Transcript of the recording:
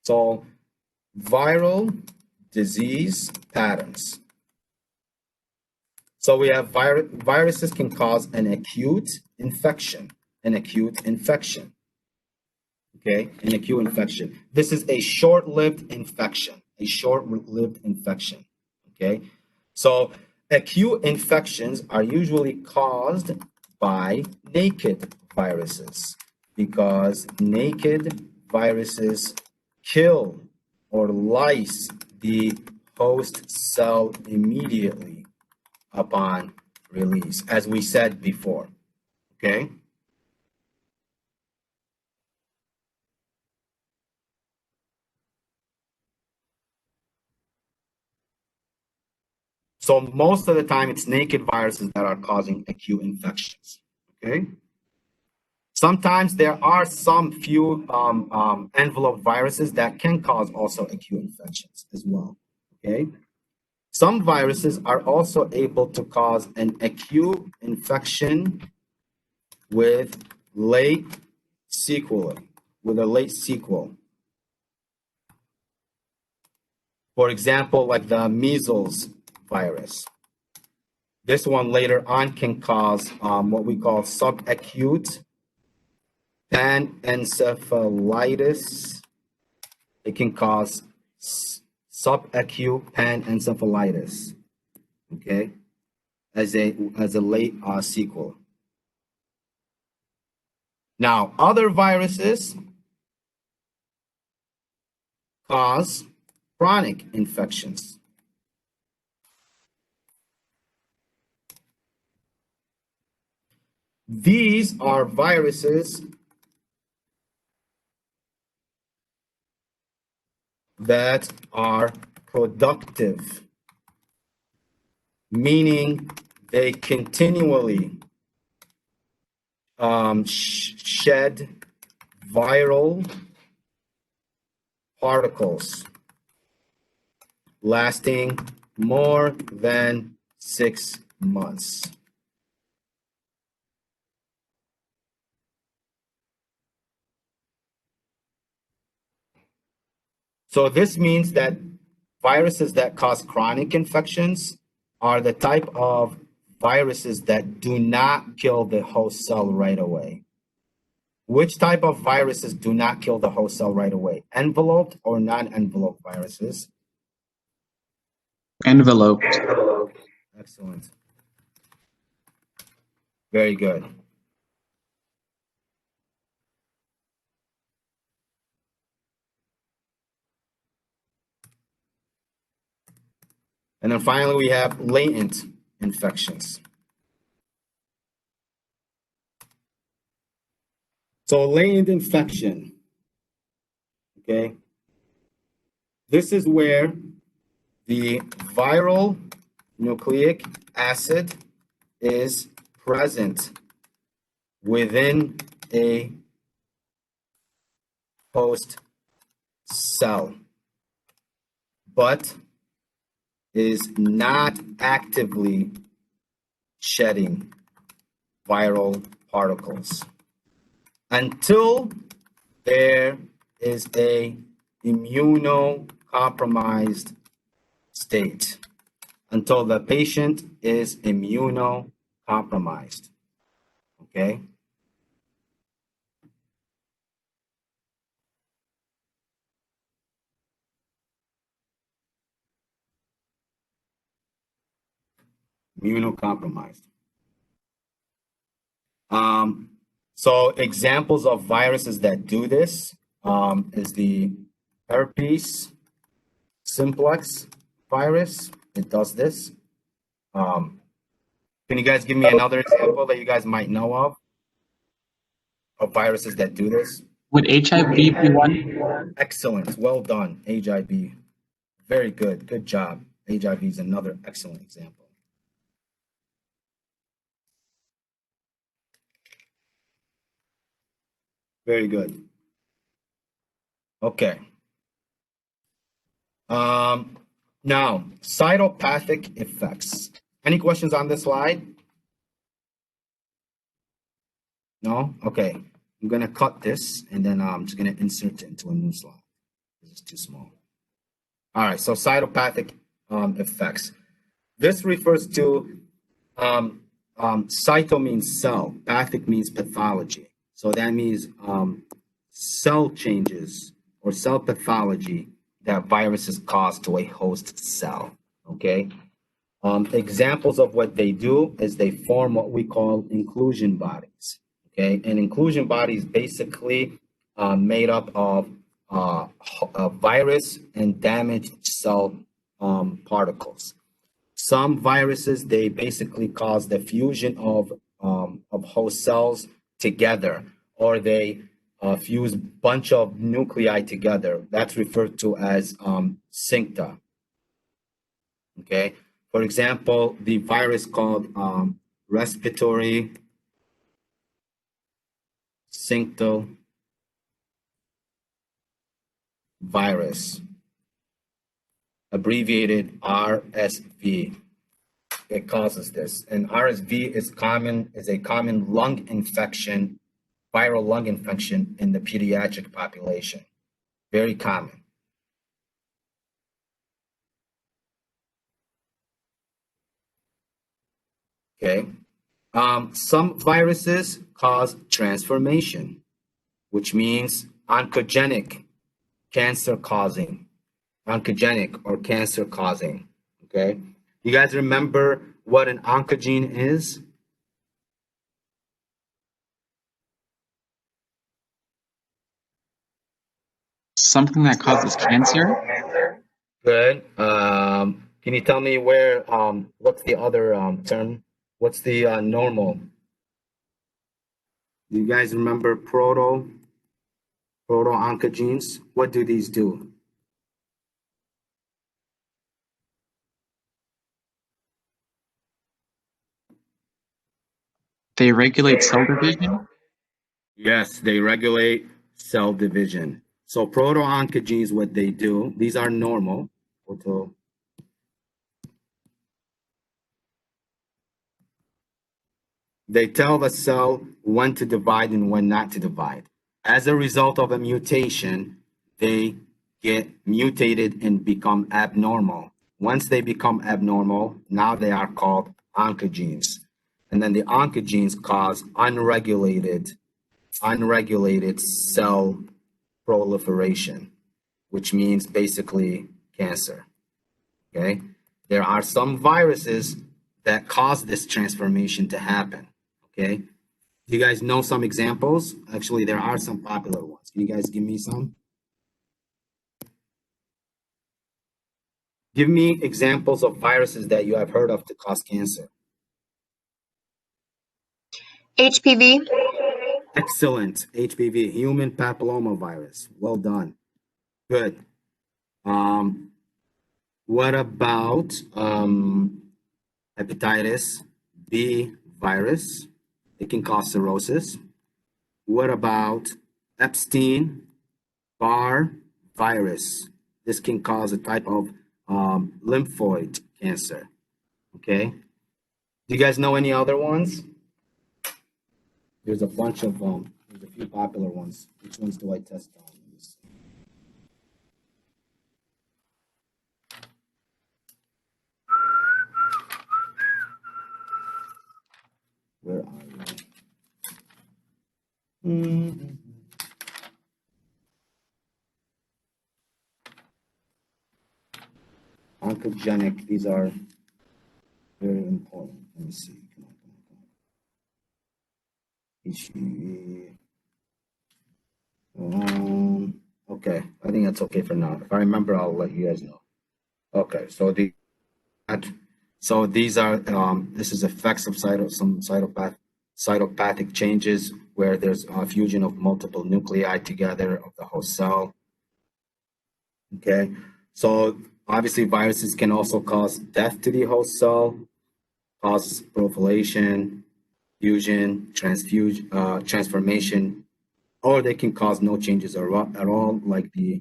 So viral disease patterns. So we have viruses can cause an acute infection, okay, an acute infection. This is a short-lived infection, okay? So acute infections are usually caused by naked viruses because naked viruses kill or lyse the host cell immediately upon release, as we said before, okay? So most of the time, it's naked viruses that are causing acute infections, okay? Sometimes there are some few envelope viruses that can cause also acute infections as well, okay? Some viruses are also able to cause an acute infection with late sequel, For example, like the measles virus. This one later on can cause what we call subacute panencephalitis. It can cause subacute panencephalitis, okay, as a late sequel. Now, other viruses cause chronic infections. These are viruses that are productive, meaning they continually shed viral particles lasting more than 6 months. So this means that viruses that cause chronic infections are the type of viruses that do not kill the host cell right away. Which type of viruses do not kill the host cell right away? Enveloped or non-enveloped viruses? Enveloped. Excellent. Very good. And then finally, we have latent infections. So latent infection, okay? This is where the viral nucleic acid is present within a host cell, but is not actively shedding viral particles until there is a immunocompromised state, until the patient is immunocompromised, okay? Immunocompromised. So examples of viruses that do this is the herpes simplex virus. It does this. Can you guys give me another example that you guys might know of viruses that do this? Would HIV be one? Excellent. Well done. HIV. Very good. Good job. HIV is another excellent example. Very good. Okay. Now, cytopathic effects. Any questions on this slide? No? Okay. I'm going to cut this and then I'm just going to insert it into a new slide. is too small. All right, so cytopathic effects. This refers to cyto means cell, pathic means pathology. So that means cell changes or cell pathology that viruses cause to a host cell. Okay. Examples of what they do is they form what we call inclusion bodies. Okay, and inclusion bodies basically made up of a virus and damaged cell particles. Some viruses, they basically cause the fusion of host cells together, or they fuse bunch of nuclei together. That's referred to as cincta. Okay, for example, the virus called respiratory syncytial virus, abbreviated RSV. It causes this, and RSV is a common lung infection, viral lung infection in the pediatric population. Very common. Okay. Some viruses cause transformation, which means oncogenic, cancer causing, oncogenic or cancer causing. Okay. You guys remember what an oncogene is? Something that causes cancer? Good. Can you tell me where, what's the other term? What's the normal? Do you guys remember proto-oncogenes? What do these do? They regulate cell division? Yes, they regulate cell division. So proto-oncogenes, what they do, these are normal. They tell the cell when to divide and when not to divide. As a result of a mutation, they get mutated and become abnormal. Once they become abnormal, now they are called oncogenes. And then the oncogenes cause unregulated cell proliferation, which means basically cancer. Okay? There are some viruses that cause this transformation to happen. Okay? Do you guys know some examples? Actually, there are some popular ones. Can you guys give me some? Give me examples of viruses that you have heard of to cause cancer. HPV. Excellent. HPV, human papillomavirus. Well done. Good. What about hepatitis B virus? It can cause cirrhosis. What about Epstein-Barr virus? This can cause a type of lymphoid cancer. Okay. Do you guys know any other ones? There's a bunch of there's a few popular ones. Which ones do I test on? Let me see. Where are you? Oncogenic, these are very important. Let me see. Come on, come on, come on. Okay, I think that's okay for now. If I remember, I'll let you guys know. Okay, so these are this is effects of some cytopathic changes where there's a fusion of multiple nuclei together of the host cell. Okay, so obviously viruses can also cause death to the host cell, cause proliferation, fusion, transformation, or they can cause no changes at all, like the